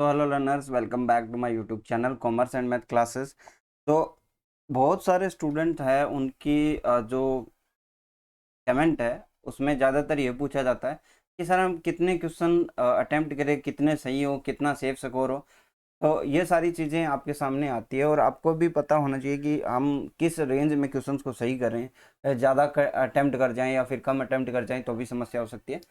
तो hello learners, welcome back to my YouTube channel commerce and math classes. तो बहुत सारे स्टूडेंट हैं, उनकी जो कमेंट है उसमें ज़्यादातर ये पूछा जाता है कि सर हम कितने क्वेश्चन अटेम्प्ट करें, कितने सही हो, कितना सेफ स्कोर हो। तो ये सारी चीज़ें आपके सामने आती है और आपको भी पता होना चाहिए कि हम किस रेंज में क्वेश्चंस को सही करें। ज़्यादा अटेम्प्ट कर जाएं या फिर कम अटेम्प्ट कर जाएं तो भी समस्या हो सकती है।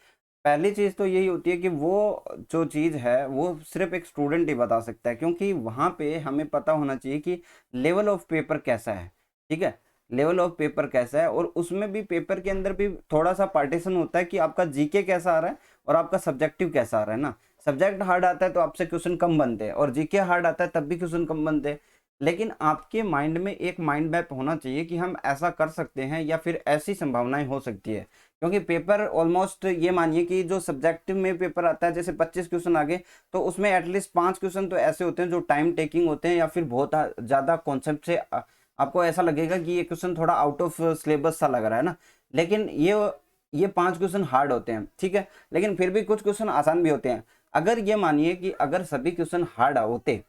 पहली चीज़ तो यही होती है कि वो जो चीज़ है वो सिर्फ एक स्टूडेंट ही बता सकता है, क्योंकि वहाँ पे हमें पता होना चाहिए कि लेवल ऑफ पेपर कैसा है। ठीक है, लेवल ऑफ पेपर कैसा है, और उसमें भी पेपर के अंदर भी थोड़ा सा पार्टीशन होता है कि आपका जीके कैसा आ रहा है और आपका सब्जेक्टिव कैसा आ रहा है ना। सब्जेक्ट हार्ड आता है तो आपसे क्वेश्चन कम बनते हैं, और जीके हार्ड आता है तब भी क्वेश्चन कम बनते हैं। लेकिन आपके माइंड में एक माइंड मैप होना चाहिए कि हम ऐसा कर सकते हैं या फिर ऐसी संभावनाएं हो सकती है। क्योंकि पेपर ऑलमोस्ट ये मानिए कि जो सब्जेक्टिव में पेपर आता है, जैसे 25 क्वेश्चन आ गए, तो उसमें एटलीस्ट 5 क्वेश्चन तो ऐसे होते हैं जो टाइम टेकिंग होते हैं या फिर बहुत ज़्यादा कॉन्सेप्ट से आपको ऐसा लगेगा कि ये क्वेश्चन थोड़ा आउट ऑफ सिलेबस सा लग रहा है ना। लेकिन ये 5 क्वेश्चन हार्ड होते हैं, ठीक है, लेकिन फिर भी कुछ क्वेश्चन आसान भी होते हैं। अगर ये मानिए कि अगर सभी क्वेश्चन हार्ड होते,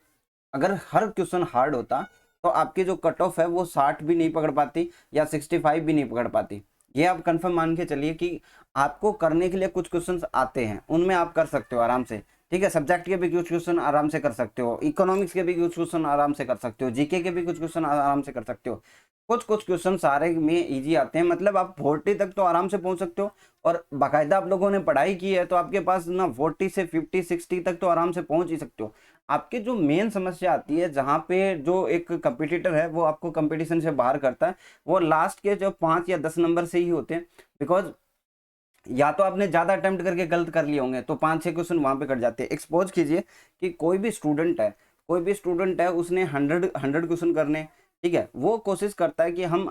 अगर हर क्वेश्चन हार्ड होता, तो आपकी जो कट ऑफ है वो 60 भी नहीं पकड़ पाती या 65 भी नहीं पकड़ पाती। ये आप कंफर्म मान के चलिए कि आपको करने के लिए कुछ क्वेश्चंस आते हैं, उनमें आप कर सकते हो आराम से। ठीक है, सब्जेक्ट के भी कुछ क्वेश्चन आराम से कर सकते हो, इकोनॉमिक्स के भी कुछ क्वेश्चन आराम से कर सकते हो, जीके के भी कुछ क्वेश्चन आराम से कर सकते हो। कुछ कुछ क्वेश्चन सारे में इजी आते हैं, मतलब आप 40 तक तो आराम से पहुंच सकते हो। और बाकायदा आप लोगों ने पढ़ाई की है तो आपके पास ना 40 से 50 60 तक तो आराम से पहुंच ही सकते हो। आपके जो मेन समस्या आती है, जहाँ पे जो एक कंपटीटर है वो आपको कंपटीशन से बाहर करता है, वो लास्ट के जो 5 या 10 नंबर से ही होते हैं। बिकॉज या तो आपने ज्यादा अटेम्प्ट करके गलत कर लिए होंगे तो 5-6 क्वेश्चन वहां पे कट जाते हैं। एक्सपोज कीजिए कि कोई भी स्टूडेंट है, उसने 100 क्वेश्चन करने, ठीक है, वो कोशिश करता है कि हम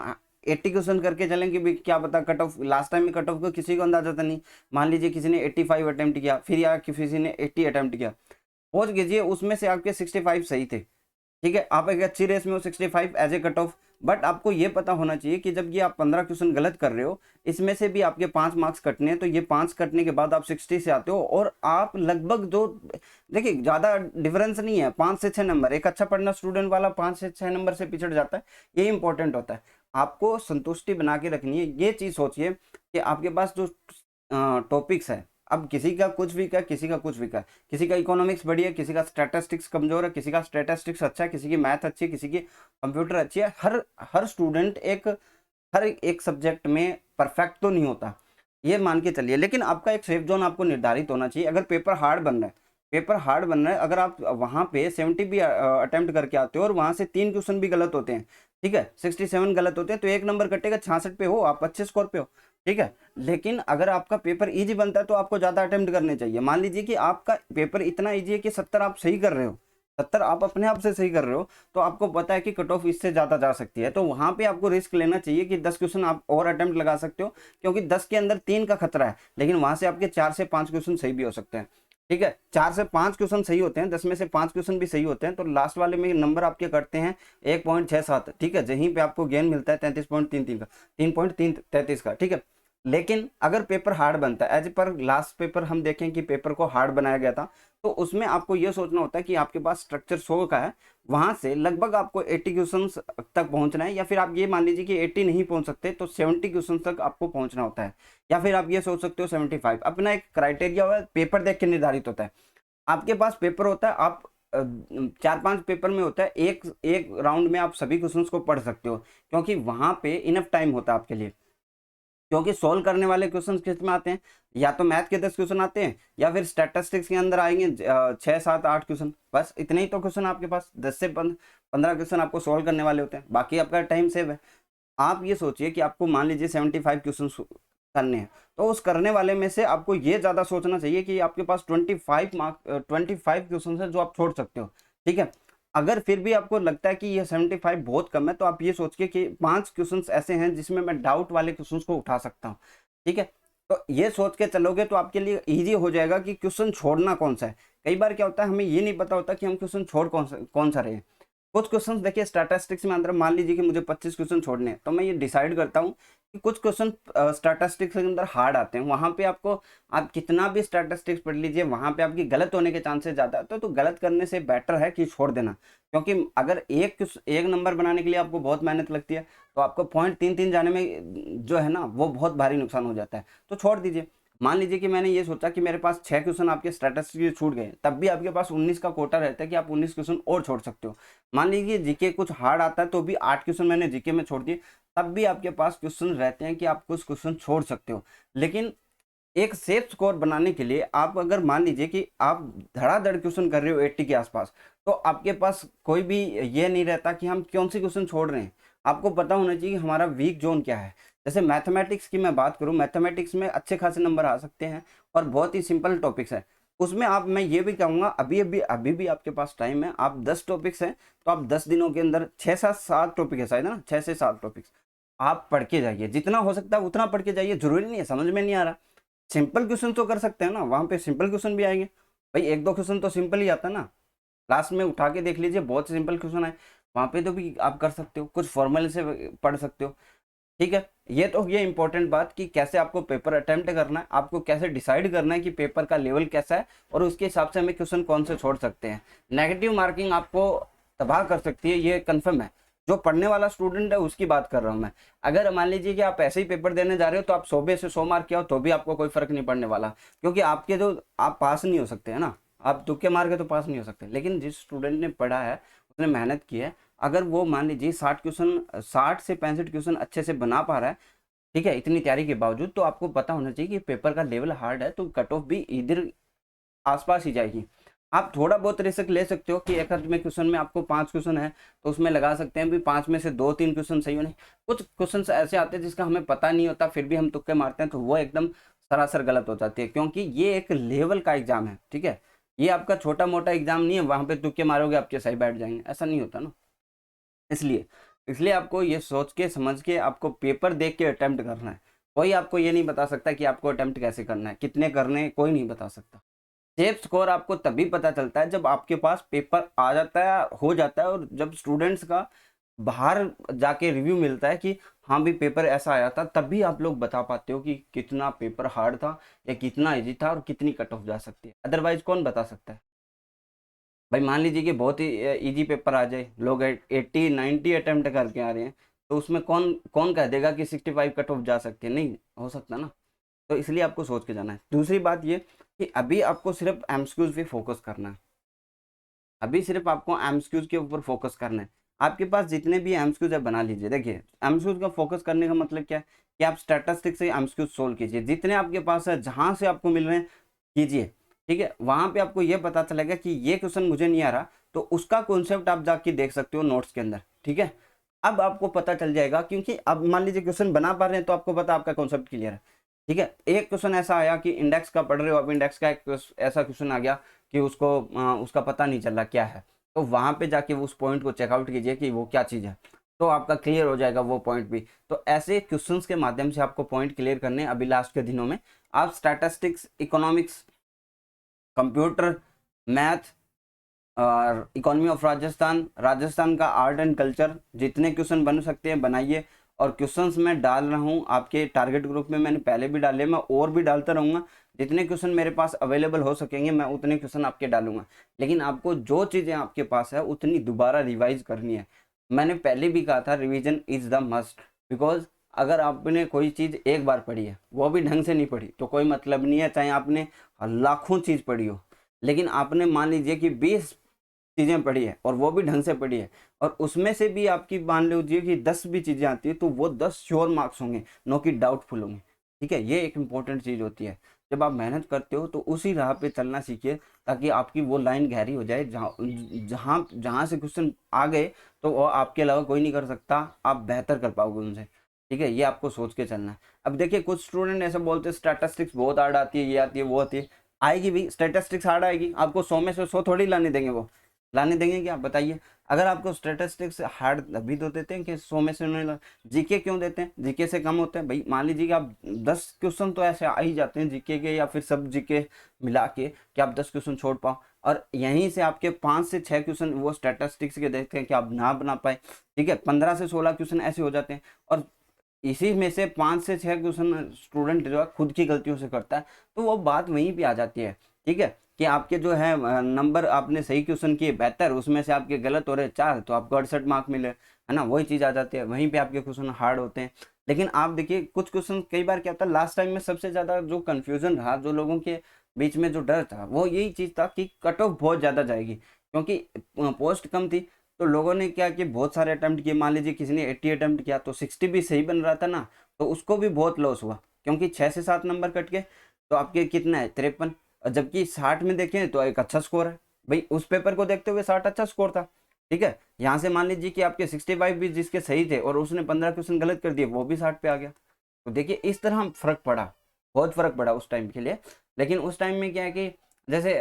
80 क्वेश्चन करके चलें कि भाई क्या पता कट ऑफ, लास्ट टाइम में कट ऑफ को किसी को अंदाजा था नहीं। मान लीजिए किसी ने 85 अटेम्प्ट किया, फिर या किसी ने 80 अटेम्प्ट किया, पहुंच कीजिए उसमें से आपके 65 सही थे। ठीक है, आप एक अच्छी रेस में हो, 65 as a cut off. But आपको ये पता होना चाहिए कि जब ये आप 15 क्वेश्चन गलत कर रहे हो, इसमें से भी आपके 5 मार्क्स कटने हैं, तो ये 5 कटने के बाद आप 60 से आते हो, और आप लगभग जो, देखिए ज़्यादा डिफरेंस नहीं है, 5 से 6 नंबर। एक अच्छा पढ़ना स्टूडेंट वाला 5 से 6 नंबर से पिछड़ जाता है। ये इंपॉर्टेंट होता है। आपको संतुष्टि बना के रखनी है। ये चीज़ सोचिए कि आपके पास जो टॉपिक्स है, अब किसी का कुछ वीक है, किसी का कुछ वीक है, किसी का इकोनॉमिक्स बढ़िया है, किसी का स्टैटिस्टिक्स कमजोर है, किसी का स्टैटिस्टिक्स अच्छा है, किसी की मैथ अच्छी है, किसी की कंप्यूटर अच्छी है। हर हर स्टूडेंट हर एक सब्जेक्ट में परफेक्ट तो नहीं होता, ये मान के चलिए। लेकिन आपका एक सेफ जोन आपको निर्धारित होना चाहिए। अगर पेपर हार्ड बन रहा है, अगर आप वहां पे 70 भी अटेम्प्ट करके आते हो और वहां से 3 क्वेश्चन भी गलत होते हैं, ठीक है, 67 गलत होते हैं, तो 1 नंबर कटेगा, 66 पे हो, आप अच्छे स्कोर पे हो। ठीक है, लेकिन अगर आपका पेपर इजी बनता है तो आपको ज्यादा अटेम्प्ट करने चाहिए। मान लीजिए कि आपका पेपर इतना इजी है कि 70 आप सही कर रहे हो, 70 आप अपने आप से सही कर रहे हो, तो आपको पता है कि कट ऑफ इससे ज्यादा जा सकती है, तो वहां पे आपको रिस्क लेना चाहिए कि 10 क्वेश्चन आप और अटेम्प्ट लगा सकते हो, क्योंकि 10 के अंदर 3 का खतरा है, लेकिन वहां से आपके 4 से 5 क्वेश्चन सही भी हो सकते हैं। ठीक है, 4 से 5 क्वेश्चन सही होते हैं, 10 में से 5 क्वेश्चन भी सही होते हैं, तो लास्ट वाले में नंबर आपके कटते हैं 1.67। ठीक है, जहीं पे आपको गेन मिलता है 33.33 का, 3.33 का। ठीक है, लेकिन अगर पेपर हार्ड बनता है, एज पर लास्ट पेपर हम देखें कि पेपर को हार्ड बनाया गया था, तो उसमें आपको यह सोचना होता है कि आपके पास स्ट्रक्चर 100 का है, वहां से लगभग आपको 80 क्वेश्चन तक पहुंचना है, या फिर आप ये मान लीजिए कि 80 नहीं पहुंच सकते तो 70 क्वेश्चन तक आपको पहुंचना होता है, या फिर आप ये सोच सकते हो 75। अपना एक क्राइटेरिया हुआ है, पेपर देख के निर्धारित होता है। आपके पास पेपर होता है, आप 4-5 पेपर में होता है, एक एक राउंड में आप सभी क्वेश्चंस को पढ़ सकते हो, क्योंकि वहां पे इनफ टाइम होता है आपके लिए। क्योंकि सोल्व करने वाले क्वेश्चन किस में आते हैं, या तो मैथ के 10 क्वेश्चन आते हैं, या फिर स्टैटिस्टिक्स के अंदर आएंगे 6-7-8 क्वेश्चन, बस इतने ही तो क्वेश्चन आपके पास, 10 से 15 क्वेश्चन आपको सोल्व करने वाले होते हैं, बाकी आपका टाइम सेव है। आप ये सोचिए कि आपको मान लीजिए 75 क्वेश्चन करने हैं, तो उस करने वाले में से आपको ये ज्यादा सोचना चाहिए कि आपके पास 25 क्वेश्चन है जो आप छोड़ सकते हो। ठीक है, अगर फिर भी आपको लगता है कि ये 75 बहुत कम है, तो आप ये सोच के कि 5 क्वेश्चंस ऐसे हैं जिसमें मैं डाउट वाले क्वेश्चंस को उठा सकता हूँ। ठीक है, तो ये सोच के चलोगे तो आपके लिए इजी हो जाएगा कि क्वेश्चन छोड़ना कौन सा है। कई बार क्या होता है, हमें ये नहीं पता होता कि हम क्वेश्चन छोड़ कौन सा रहे हैं। कुछ क्वेश्चन देखिए स्टैटिस्टिक्स में अंदर मान लीजिए कि मुझे 25 क्वेश्चन छोड़ने हैं, तो मैं ये डिसाइड करता हूँ कि कुछ क्वेश्चन स्टैटिस्टिक्स के अंदर हार्ड आते हैं, वहां पे आपको आप कितना भी स्टैटिस्टिक्स पढ़ लीजिए वहां पे आपकी गलत होने के चांसेस ज्यादा होते हैं, तो गलत करने से बेटर है कि छोड़ देना। क्योंकि अगर एक नंबर बनाने के लिए आपको बहुत मेहनत लगती है, तो आपको पॉइंट 3-3 जाने में जो है ना वो बहुत भारी नुकसान हो जाता है, तो छोड़ दीजिए। मान लीजिए कि मैंने ये सोचा कि मेरे पास 6 क्वेश्चन आपके स्टैटिस्टिक्स के छूट गए, तब भी आपके पास 19 का कोटा रहता है कि आप 19 क्वेश्चन और छोड़ सकते हो। मान लीजिए जीके कुछ हार्ड आता है तो भी 8 क्वेश्चन मैंने जीके में छोड़ दिए, तब भी आपके पास क्वेश्चन रहते हैं कि आप कुछ क्वेश्चन छोड़ सकते हो। लेकिन एक सेफ स्कोर बनाने के लिए आप अगर मान लीजिए कि आप धड़ाधड़ क्वेश्चन कर रहे हो 80 के आसपास, तो आपके पास कोई भी ये नहीं रहता कि हम कौन सी क्वेश्चन छोड़ रहे हैं। आपको पता होना चाहिए कि हमारा वीक जोन क्या है। जैसे मैथमेटिक्स की मैं बात करूं, मैथमेटिक्स में अच्छे खासे नंबर आ सकते हैं और बहुत ही सिंपल टॉपिक्स है उसमें। आप मैं ये भी कहूँगा अभी भी आपके पास टाइम है, आप 10 टॉपिक्स हैं तो आप 10 दिनों के अंदर 6 से 7 टॉपिक है शायद ना, 6 से 7 टॉपिक्स आप पढ़ के जाइए, जितना हो सकता है उतना पढ़ के जाइए। जरूरी नहीं है समझ में नहीं आ रहा, सिंपल क्वेश्चन तो कर सकते हैं ना, वहां पे सिंपल क्वेश्चन भी आएंगे भाई, 1-2 क्वेश्चन तो सिंपल ही आता है ना। क्लास में उठा के देख लीजिए, बहुत से सिंपल क्वेश्चन है वहां पे, तो भी आप कर सकते हो, कुछ फॉर्मल से पढ़ सकते हो। ठीक है, ये तो ये इंपॉर्टेंट बात कि कैसे आपको पेपर अटेम्प्ट करना है, आपको कैसे डिसाइड करना है कि पेपर का लेवल कैसा है, और उसके हिसाब से हमें क्वेश्चन कौन से छोड़ सकते हैं। नेगेटिव मार्किंग आपको तबाह कर सकती है, ये कन्फर्म है। जो पढ़ने वाला स्टूडेंट है उसकी बात कर रहा हूँ मैं। अगर मान लीजिए कि आप ऐसे ही पेपर देने जा रहे हो तो आप 100 में से 100 मार्क किया हो तो भी आपको कोई फर्क नहीं पड़ने वाला, क्योंकि आपके जो आप पास नहीं हो सकते है ना, आप तुक्के मार के तो पास नहीं हो सकते। लेकिन जिस स्टूडेंट ने पढ़ा है, उसने मेहनत की है, अगर वो मान लीजिए 60 से 65 क्वेश्चन अच्छे से बना पा रहा है, ठीक है, इतनी तैयारी के बावजूद, तो आपको पता होना चाहिए कि पेपर का लेवल हार्ड है, तो कट ऑफ भी इधर आसपास ही जाएगी। आप थोड़ा बहुत रिस्क ले सकते हो कि एक अर्थ में क्वेश्चन में आपको 5 क्वेश्चन है तो उसमें लगा सकते हैं भी 5 में से 2-3 क्वेश्चन सही होने। कुछ क्वेश्चन ऐसे आते हैं जिसका हमें पता नहीं होता, फिर भी हम तुक्के मारते हैं, तो वो एकदम सरासर गलत हो जाती है, क्योंकि ये एक लेवल का एग्जाम है। ठीक है, ये आपका छोटा मोटा एग्जाम नहीं है, वहां पे तुक्के मारोगे आपके सही बैठ जाएंगे, ऐसा नहीं होता ना। इसलिए इसलिए आपको ये सोच के समझ के आपको पेपर देख के अटेम्प्ट करना है। कोई आपको ये नहीं बता सकता कि आपको अटेम्प्ट कैसे करना है, कितने करने हैं, कोई नहीं बता सकता। सेफ स्कोर आपको तभी पता चलता है जब आपके पास पेपर आ जाता है, हो जाता है, और जब स्टूडेंट्स का बाहर जाके रिव्यू मिलता है कि हाँ भी पेपर ऐसा आया था, तभी आप लोग बता पाते हो कि कितना पेपर हार्ड था या कितना इजी था और कितनी कट ऑफ जा सकती है। अदरवाइज कौन बता सकता है भाई। मान लीजिए कि बहुत ही इजी पेपर आ जाए, लोग 80-90 अटेम्प्ट करके आ रहे हैं, तो उसमें कौन कौन कह देगा कि 65 कट ऑफ जा सकती है, नहीं हो सकता ना। तो इसलिए आपको सोच के जाना है। दूसरी बात ये कि अभी आपको सिर्फ एमसीक्यूज पे फोकस करना है, अभी सिर्फ आपको एमसीक्यूज के ऊपर फोकस करना है। आपके पास जितने भी एमसीक्यूज है बना लीजिए। देखिए एमसीक्यूज का फोकस करने का मतलब क्या है कि आप स्टैटिस्टिक्स से एमसीक्यूज सोल्व कीजिए, जितने आपके पास है जहां से आपको मिल रहे हैं कीजिए। ठीक है, वहां पे आपको ये पता चलेगा कि ये क्वेश्चन मुझे नहीं आ रहा, तो उसका कॉन्सेप्ट आप जाके देख सकते हो नोट्स के अंदर। ठीक है, अब आपको पता चल जाएगा, क्योंकि अब मान लीजिए क्वेश्चन बना पा रहे हैं तो आपको पता आपका कॉन्सेप्ट क्लियर है। ठीक है, एक क्वेश्चन ऐसा आया कि इंडेक्स का पढ़ रहे हो, अब इंडेक्स का एक ऐसा क्वेश्चन आ गया कि उसको उसका पता नहीं चल रहा क्या है, तो वहां पे जाके उस पॉइंट को चेकआउट कीजिए कि वो क्या चीज़ है, तो आपका क्लियर हो जाएगा वो पॉइंट भी। तो ऐसे क्वेश्चंस के माध्यम से आपको पॉइंट क्लियर करने अभी लास्ट के दिनों में। आप स्टैटिस्टिक्स, इकोनॉमिक्स, कंप्यूटर, मैथ और इकोनॉमी ऑफ राजस्थान, राजस्थान का आर्ट एंड कल्चर, जितने क्वेश्चन बन सकते हैं बनाइए। और क्वेश्चंस मैं डाल रहा हूँ आपके टारगेट ग्रुप में, मैंने पहले भी डाले, मैं और भी डालता रहूँगा। जितने क्वेश्चन मेरे पास अवेलेबल हो सकेंगे मैं उतने क्वेश्चन आपके डालूंगा। लेकिन आपको जो चीज़ें आपके पास है उतनी दोबारा रिवाइज करनी है। मैंने पहले भी कहा था revision is the must, because अगर आपने कोई चीज़ एक बार पढ़ी है, वो भी ढंग से नहीं पढ़ी, तो कोई मतलब नहीं है, चाहे आपने लाखों चीज़ पढ़ी हो। लेकिन आपने मान लीजिए कि 20 चीज़ें पढ़ी है और वो भी ढंग से पढ़ी है, और उसमें से भी आपकी मान लीजिए कि 10 भी चीज़ें आती है, तो वो 10 श्योर मार्क्स होंगे, नो कि डाउटफुल होंगे। ठीक है, ये एक इंपॉर्टेंट चीज़ होती है। जब आप मेहनत करते हो तो उसी राह पे चलना सीखिए, ताकि आपकी वो लाइन गहरी हो जाए, जहाँ जहाँ जहाँ से क्वेश्चन आ गए तो वो आपके अलावा कोई नहीं कर सकता, आप बेहतर कर पाओगे उनसे। ठीक है, ये आपको सोच के चलना है। अब देखिए कुछ स्टूडेंट ऐसे बोलते हैं स्टैटिस्टिक्स बहुत हार्ड आती है, ये आती है वो आती है। आएगी भी, स्टैटिस्टिक्स हार्ड आएगी, आपको 100 में से 100 थोड़ी लाने देंगे वो। लाने देंगे क्या, बताइए। अगर आपको स्टैटिस्टिक्स हार्ड अभी तो देते हैं कि 100 में से उन्हें, जीके क्यों देते हैं, जीके से कम होते हैं भाई। मान लीजिए कि आप 10 क्वेश्चन तो ऐसे आ ही जाते हैं जीके के या फिर सब जीके मिला के कि आप 10 क्वेश्चन छोड़ पाओ, और यहीं से आपके 5 से 6 क्वेश्चन वो स्टैटिस्टिक्स के देखते हैं कि आप ना बना पाए, ठीक है। 15 से 16 क्वेश्चन ऐसे हो जाते हैं, और इसी में से 5 से 6 क्वेश्चन स्टूडेंट जो है खुद की गलतियों से करता है, तो वो बात वहीं पे आ जाती है, ठीक है, कि आपके जो है नंबर आपने सही क्वेश्चन किए बेहतर, उसमें से आपके गलत हो रहे 4, तो आपको 68 मार्क मिले, है ना, वही चीज़ आ जाती है, वहीं पे आपके क्वेश्चन हार्ड होते हैं। लेकिन आप देखिए कुछ क्वेश्चन कई बार क्या होता है, लास्ट टाइम में सबसे ज़्यादा जो कन्फ्यूजन रहा, जो लोगों के बीच में जो डर था, वो यही चीज़ था कि कट ऑफ बहुत ज़्यादा जाएगी, क्योंकि पोस्ट कम थी, तो लोगों ने क्या कि बहुत सारे अटेम्प्ट किए। मान लीजिए किसी ने 80 अटेम्प्ट किया तो 60 भी सही बन रहा था ना, तो उसको भी बहुत लॉस हुआ, क्योंकि 6 से 7 नंबर कट के तो आपके कितना है 53, और जबकि 60 में देखें तो एक अच्छा स्कोर है भाई, उस पेपर को देखते हुए 60 अच्छा स्कोर था, ठीक है। यहाँ से मान लीजिए कि आपके 65 भी जिसके सही थे और उसने 15 क्वेश्चन गलत कर दिए, वो भी 60 पे आ गया। तो देखिए इस तरह फर्क पड़ा, बहुत फर्क पड़ा उस टाइम के लिए। लेकिन उस टाइम में क्या है कि जैसे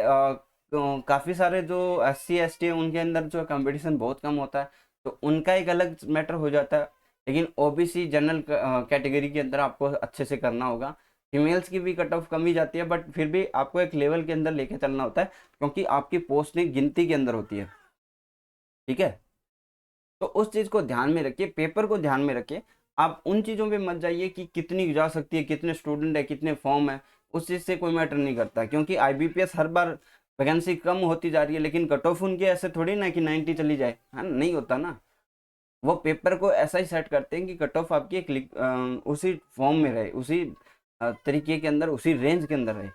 काफ़ी सारे जो SC ST है उनके अंदर जो कंपटीशन बहुत कम होता है, तो उनका एक अलग मैटर हो जाता है। लेकिन OBC जनरल कैटेगरी के अंदर आपको अच्छे से करना होगा। फीमेल्स की भी कट ऑफ कम ही जाती है, बट फिर भी आपको एक लेवल के अंदर लेके चलना होता है, क्योंकि आपकी पोस्टिंग गिनती के अंदर होती है, ठीक है। तो उस चीज़ को ध्यान में रखिए, पेपर को ध्यान में रखिए। आप उन चीज़ों पे मत जाइए कि कितनी जा सकती है, कितने स्टूडेंट है, कितने फॉर्म है, उस चीज़ से कोई मैटर नहीं करता, क्योंकि IBPS हर बार वैकेंसी कम होती जा रही है, लेकिन कट ऑफ उनकी ऐसे थोड़ी ना कि 90 चली जाए, है ना, नहीं होता ना। वो पेपर को ऐसा ही सेट करते हैं कि कट ऑफ आपकी एक उसी फॉर्म में रहे, उसी तरीके के अंदर, उसी रेंज के अंदर रहे।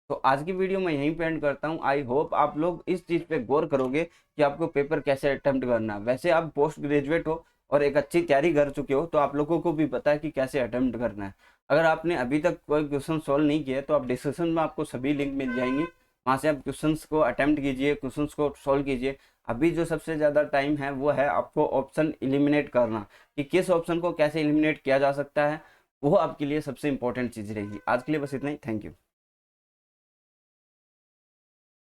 तो आज की वीडियो मैं यहीं पे एंड करता हूँ। आई होप आप लोग इस चीज़ पे गौर करोगे कि आपको पेपर कैसे अटेम्प्ट करना है। वैसे आप पोस्ट ग्रेजुएट हो और एक अच्छी तैयारी कर चुके हो, तो आप लोगों को भी पता है कि कैसे अटेम्प्ट करना है। अगर आपने अभी तक कोई क्वेश्चन सॉल्व नहीं किया तो आप डिस्क्रिप्शन में आपको सभी लिंक मिल जाएंगे, वहाँ से आप क्वेश्चंस को अटेम्प्ट कीजिए, क्वेश्चंस को सॉल्व कीजिए। अभी जो सबसे ज़्यादा टाइम है वो है आपको ऑप्शन एलिमिनेट करना, कि किस ऑप्शन को कैसे एलिमिनेट किया जा सकता है, वो आपके लिए सबसे इंपॉर्टेंट चीज़ रहेगी। आज के लिए बस इतना ही, थैंक यू।